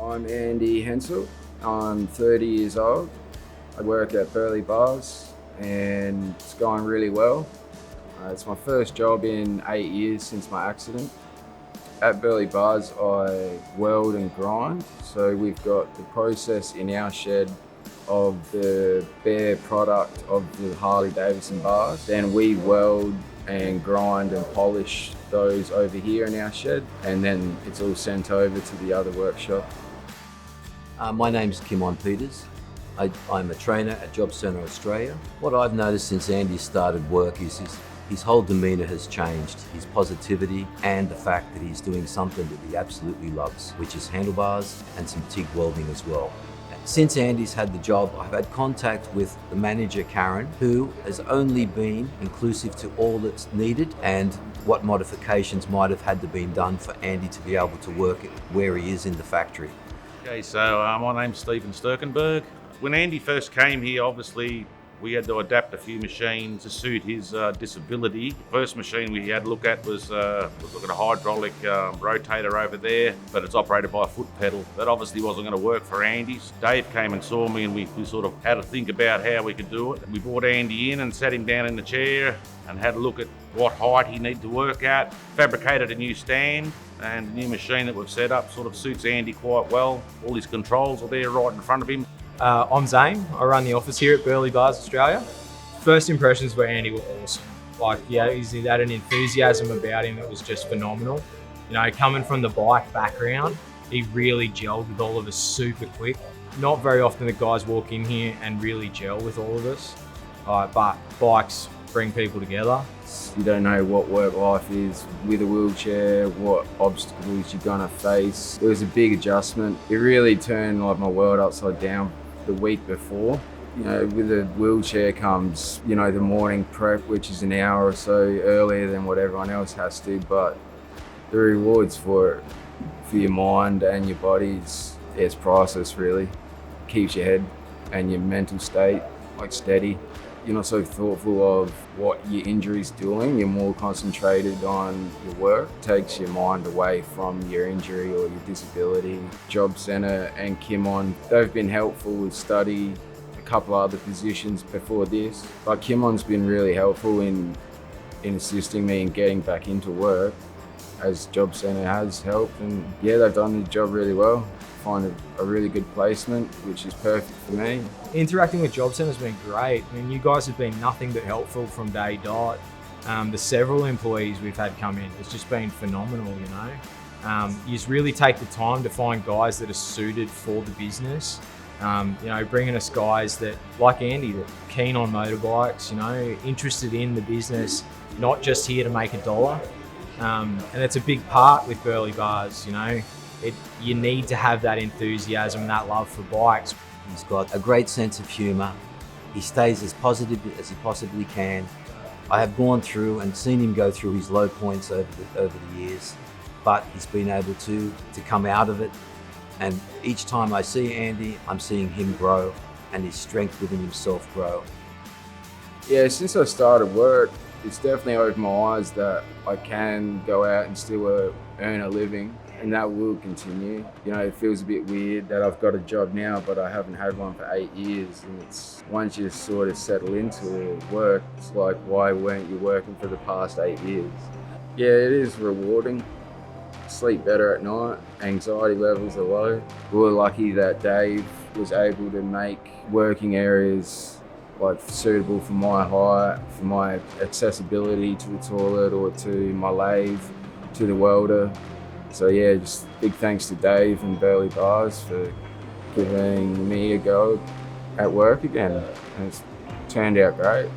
I'm Andy Hensel. I'm 30 years old. I work at Burleigh bars and it's going really well. It's my first job in 8 years since my accident. At Burleigh bars, I weld and grind. So we've got the process in our shed of the bare product of the Harley-Davidson bars. Then we weld and grind and polish those over here in our shed, and then it's all sent over to the other workshop. My name's Kimon Peters. I'm a trainer at Job Centre Australia. What I've noticed since Andy started work is his whole demeanour has changed, his positivity and the fact that he's doing something that he absolutely loves, which is handlebars and some TIG welding as well. Since Andy's had the job, I've had contact with the manager, Karen, who has only been inclusive to all that's needed and what modifications might have had to be done for Andy to be able to work where he is in the factory. Okay, so my name's Stephen Sturkenberg. When Andy first came here, obviously, we had to adapt a few machines to suit his disability. First machine we had to look at was looking at a hydraulic rotator over there, but it's operated by a foot pedal. That obviously wasn't going to work for Andy's. Dave came and saw me and we sort of had to think about how we could do it. We brought Andy in and sat him down in the chair and had a look at what height he needed to work at, fabricated a new stand, and the new machine that we've set up sort of suits Andy quite well. All his controls are there right in front of him. I'm Zane. I run the office here at Burleigh Bars Australia. First impressions were Andy were awesome. He had an enthusiasm about him that was just phenomenal. You know, coming from the bike background, he really gelled with all of us super quick. Not very often the guys walk in here and really gel with all of us, but bikes bring people together. You don't know what work life is with a wheelchair, what obstacles you're gonna face. It was a big adjustment. It really turned my world upside down the week before. You know, with a wheelchair comes, the morning prep, which is an hour or so earlier than what everyone else has to, but the rewards for it, for your mind and your body, it's priceless really. Keeps your head and your mental state steady. You're not so thoughtful of what your injury's doing, you're more concentrated on your work. It takes your mind away from your injury or your disability. Job Centre and Kimon, they've been helpful with study, a couple other positions before this. But Kimon's been really helpful in assisting me in getting back into work, as Job Centre has helped. And yeah, they've done the job really well. Find a really good placement, which is perfect for me. Interacting with Job Centre has been great. I mean, you guys have been nothing but helpful from day dot. The several employees we've had come in, it's just been phenomenal, You just really take the time to find guys that are suited for the business. Bringing us guys that, like Andy, that are keen on motorbikes, interested in the business, not just here to make a dollar. And it's a big part with Burleigh Bars, You need to have that enthusiasm and that love for bikes. He's got a great sense of humour. He stays as positive as he possibly can. I have gone through and seen him go through his low points over the years, but he's been able to come out of it. And each time I see Andy, I'm seeing him grow and his strength within himself grow. Yeah, since I started work, it's definitely opened my eyes that I can go out and still earn a living, and that will continue. It feels a bit weird that I've got a job now, but I haven't had one for 8 years. And it's once you sort of settle into work, it's like, why weren't you working for the past 8 years? Yeah, it is rewarding. Sleep better at night, anxiety levels are low. We were lucky that Dave was able to make working areas suitable for my height, for my accessibility to the toilet or to my lathe, to the welder. So yeah, just big thanks to Dave and Burleigh Bars for giving me a go at work again. And it's turned out great.